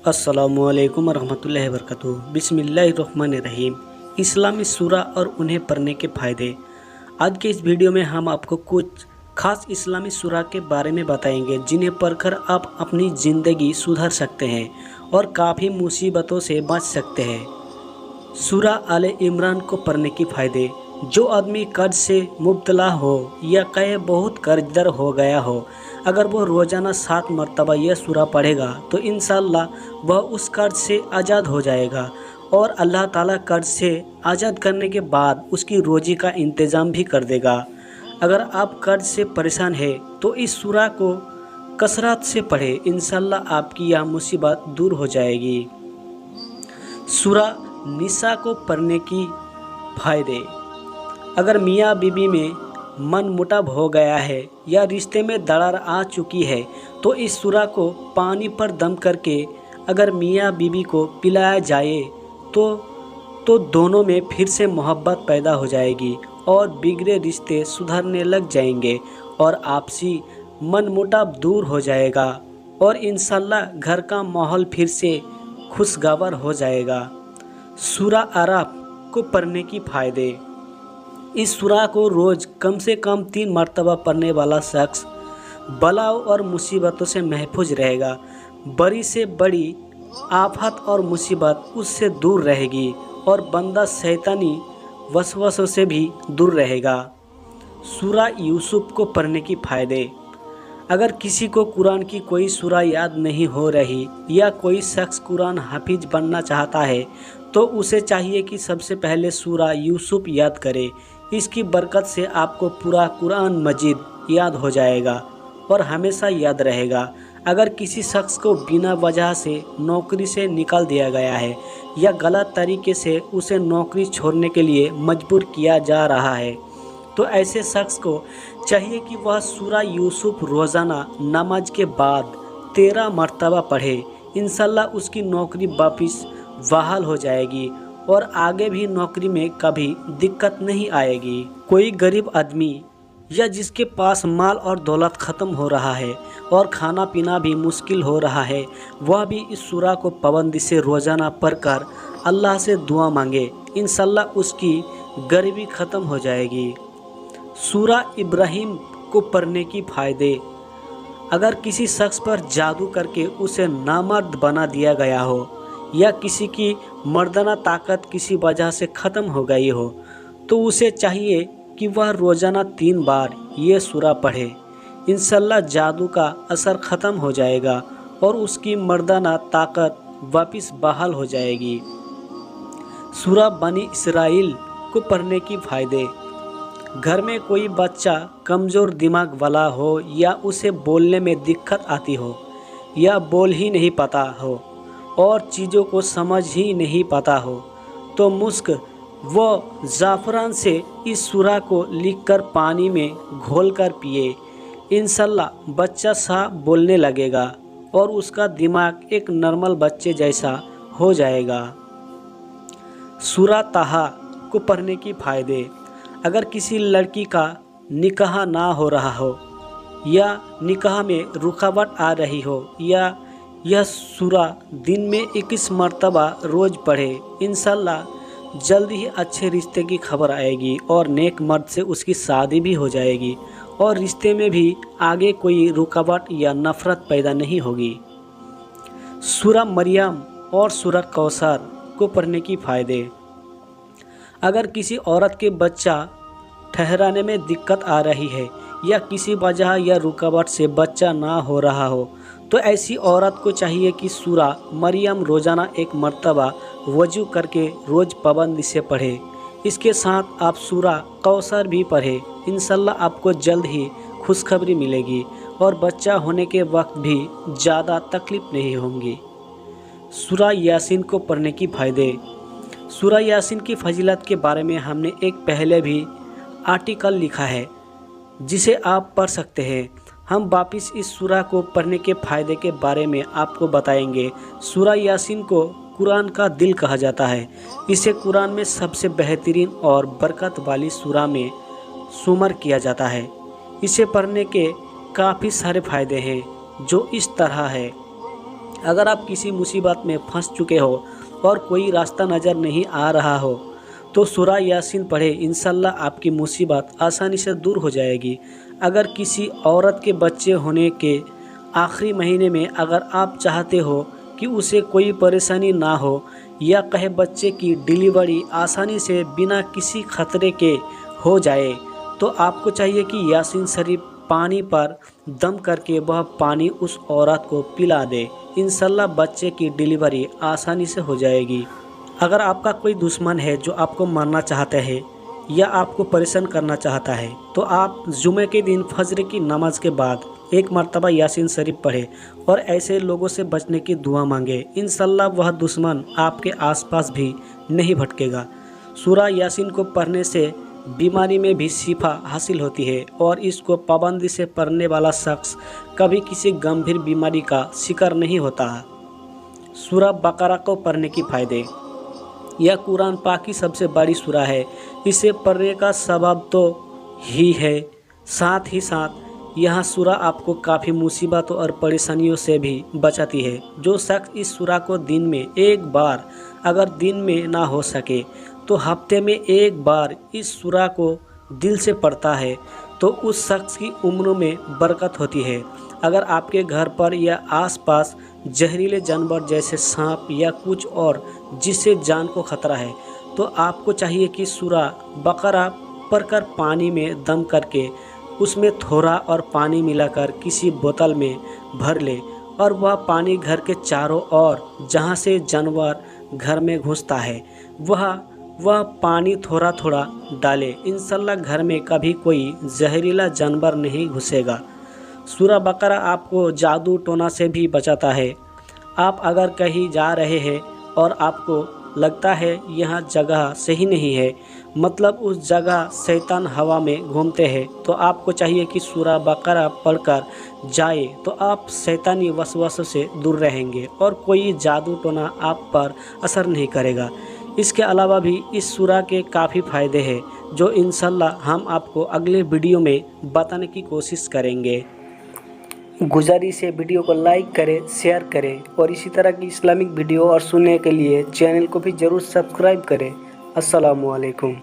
अस्सलामुअलैकुम वरहमतुल्लाहि वबरकातुहू। बिस्मिल्लाहिर्रहमानिर्रहीम। इस्लामी सूरा और उन्हें पढ़ने के फ़ायदे। आज के इस वीडियो में हम आपको कुछ खास इस्लामी सूरा के बारे में बताएंगे जिन्हें पढ़कर आप अपनी ज़िंदगी सुधार सकते हैं और काफ़ी मुसीबतों से बच सकते हैं। सूरा आले इमरान को पढ़ने के फ़ायदे। जो आदमी कर्ज से मुब्तला हो या कहे बहुत कर्जदार हो गया हो, अगर वो रोज़ाना 7 मरतबा यह सूरा पढ़ेगा तो इंशाअल्लाह वह उस कर्ज से आज़ाद हो जाएगा और अल्लाह ताला कर्ज से आज़ाद करने के बाद उसकी रोज़ी का इंतज़ाम भी कर देगा। अगर आप कर्ज से परेशान हैं तो इस सूरा को कसरत से पढ़ें, इंशाअल्लाह आपकी यह मुसीबत दूर हो जाएगी। सूरा निसा को पढ़ने की फ़ायदे। अगर मियाँ बीवी में मन मुटाव हो गया है या रिश्ते में दरार आ चुकी है तो इस सूरा को पानी पर दम करके अगर मियाँ बीवी को पिलाया जाए तो दोनों में फिर से मोहब्बत पैदा हो जाएगी और बिगड़े रिश्ते सुधरने लग जाएंगे और आपसी मन मुटाव दूर हो जाएगा और इंशाअल्लाह घर का माहौल फिर से खुशगवार हो जाएगा। सूरा अराफ को पढ़ने की फ़ायदे। इस सूरा को रोज़ कम से कम 3 मरतबा पढ़ने वाला शख्स बलाओं और मुसीबतों से महफूज रहेगा। बड़ी से बड़ी आफत और मुसीबत उससे दूर रहेगी और बंदा शैतानी वसवसों से भी दूर रहेगा। सूरा यूसुफ को पढ़ने की फ़ायदे। अगर किसी को कुरान की कोई सूरा याद नहीं हो रही या कोई शख्स कुरान हाफिज बनना चाहता है तो उसे चाहिए कि सबसे पहले सूरा यूसुफ याद करे। इसकी बरकत से आपको पूरा कुरान मजीद याद हो जाएगा और हमेशा याद रहेगा। अगर किसी शख्स को बिना वजह से नौकरी से निकाल दिया गया है या गलत तरीके से उसे नौकरी छोड़ने के लिए मजबूर किया जा रहा है तो ऐसे शख्स को चाहिए कि वह सूरा यूसुफ रोज़ाना नमाज के बाद 13 मरतबा पढ़े। इंशाअल्लाह उसकी नौकरी वापस बहाल हो जाएगी और आगे भी नौकरी में कभी दिक्कत नहीं आएगी। कोई गरीब आदमी या जिसके पास माल और दौलत ख़त्म हो रहा है और खाना पीना भी मुश्किल हो रहा है, वह भी इस सूरा को पाबंदी से रोज़ाना पढ़कर अल्लाह से दुआ मांगे, इंशाअल्लाह उसकी गरीबी ख़त्म हो जाएगी। सूरा इब्राहिम को पढ़ने की फ़ायदे। अगर किसी शख्स पर जादू करके उसे नामर्द बना दिया गया हो या किसी की मर्दाना ताकत किसी वजह से ख़त्म हो गई हो तो उसे चाहिए कि वह रोज़ाना 3 बार ये सूरा पढ़े। इंशाअल्लाह जादू का असर ख़त्म हो जाएगा और उसकी मर्दाना ताकत वापस बहाल हो जाएगी। सूरा बनी इसराइल को पढ़ने की फ़ायदे। घर में कोई बच्चा कमज़ोर दिमाग वाला हो या उसे बोलने में दिक्कत आती हो या बोल ही नहीं पाता हो और चीज़ों को समझ ही नहीं पाता हो तो मुस्क व ज़ाफ़रान से इस सूरा को लिखकर पानी में घोलकर पिए। इंशाअल्लाह बच्चा साफ बोलने लगेगा और उसका दिमाग एक नॉर्मल बच्चे जैसा हो जाएगा। सूरा ताहा को पढ़ने की फ़ायदे। अगर किसी लड़की का निकाह ना हो रहा हो या निकाह में रुकावट आ रही हो या यह सूरा दिन में 21 मरतबा रोज़ पढ़े, इंशाअल्लाह जल्द ही अच्छे रिश्ते की खबर आएगी और नेक मर्द से उसकी शादी भी हो जाएगी और रिश्ते में भी आगे कोई रुकावट या नफ़रत पैदा नहीं होगी। सूरा मरियम और सूरा कौसर को पढ़ने की फ़ायदे। अगर किसी औरत के बच्चा ठहराने में दिक्कत आ रही है या किसी वजह या रुकावट से बच्चा ना हो रहा हो तो ऐसी औरत को चाहिए कि सूरा मरियम रोज़ाना 1 मरतबा वज़ू करके रोज़ पाबंदी से पढ़े। इसके साथ आप सूरा कौसर भी पढ़े, इंशाअल्लाह आपको जल्द ही खुशखबरी मिलेगी और बच्चा होने के वक्त भी ज़्यादा तकलीफ़ नहीं होंगी। सूरा यासीन को पढ़ने की फ़ायदे। सूरा यासीन की फजीलत के बारे में हमने एक पहले भी आर्टिकल लिखा है जिसे आप पढ़ सकते हैं। हम वापस इस सूरा को पढ़ने के फ़ायदे के बारे में आपको बताएंगे। सूरा यासीन को कुरान का दिल कहा जाता है। इसे कुरान में सबसे बेहतरीन और बरकत वाली सूरा में शुमार किया जाता है। इसे पढ़ने के काफ़ी सारे फ़ायदे हैं जो इस तरह है। अगर आप किसी मुसीबत में फंस चुके हो और कोई रास्ता नज़र नहीं आ रहा हो तो सूरा यासीन पढ़े, इंशाल्लाह आपकी मुसीबत आसानी से दूर हो जाएगी। अगर किसी औरत के बच्चे होने के आखिरी महीने में अगर आप चाहते हो कि उसे कोई परेशानी ना हो या कहे बच्चे की डिलीवरी आसानी से बिना किसी खतरे के हो जाए, तो आपको चाहिए कि यासीन शरीफ पानी पर दम करके वह पानी उस औरत को पिला दे। इंशाल्लाह बच्चे की डिलीवरी आसानी से हो जाएगी। अगर आपका कोई दुश्मन है जो आपको मारना चाहता है या आपको परेशान करना चाहता है, तो आप जुमे के दिन फजर की नमाज के बाद एक मरतबा यासीन शरीफ पढ़े और ऐसे लोगों से बचने की दुआ मांगे। इंशाल्लाह वह दुश्मन आपके आसपास भी नहीं भटकेगा। सूरा यासीन को पढ़ने से बीमारी में भी शिफा हासिल होती है और इसको पाबंदी से पढ़ने वाला शख्स कभी किसी गंभीर बीमारी का शिकार नहीं होता। सूरा बकरा को पढ़ने के फ़ायदे। यह कुरान पाक की सबसे बड़ी सूरा है। इसे पढ़ने का सबब तो ही है, साथ ही साथ यह सूरा आपको काफ़ी मुसीबतों और परेशानियों से भी बचाती है। जो शख्स इस सूरा को दिन में एक बार, अगर दिन में ना हो सके तो हफ्ते में एक बार इस सूरा को दिल से पढ़ता है, तो उस शख्स की उम्र में बरकत होती है। अगर आपके घर पर या आसपास जहरीले जानवर जैसे सांप या कुछ और जिससे जान को खतरा है, तो आपको चाहिए कि सूरा बकरा पढ़कर पानी में दम करके उसमें थोड़ा और पानी मिलाकर किसी बोतल में भर ले और वह पानी घर के चारों ओर जहाँ से जानवर घर में घुसता है वह पानी थोड़ा थोड़ा डाले। इंशाल्लाह घर में कभी कोई जहरीला जानवर नहीं घुसेगा। सूरा बकरा आपको जादू टोना से भी बचाता है। आप अगर कहीं जा रहे हैं और आपको लगता है यह जगह सही नहीं है, मतलब उस जगह शैतान हवा में घूमते हैं, तो आपको चाहिए कि सूरा बकरा पढ़कर जाए, तो आप शैतानी वसवसों से दूर रहेंगे और कोई जादू टोना आप पर असर नहीं करेगा। इसके अलावा भी इस सूरा के काफ़ी फ़ायदे हैं जो इंशाल्लाह हम आपको अगले वीडियो में बताने की कोशिश करेंगे। गुजारिश है वीडियो को लाइक करें, शेयर करें और इसी तरह की इस्लामिक वीडियो और सुनने के लिए चैनल को भी ज़रूर सब्सक्राइब करें। अस्सलामु अलैकुम।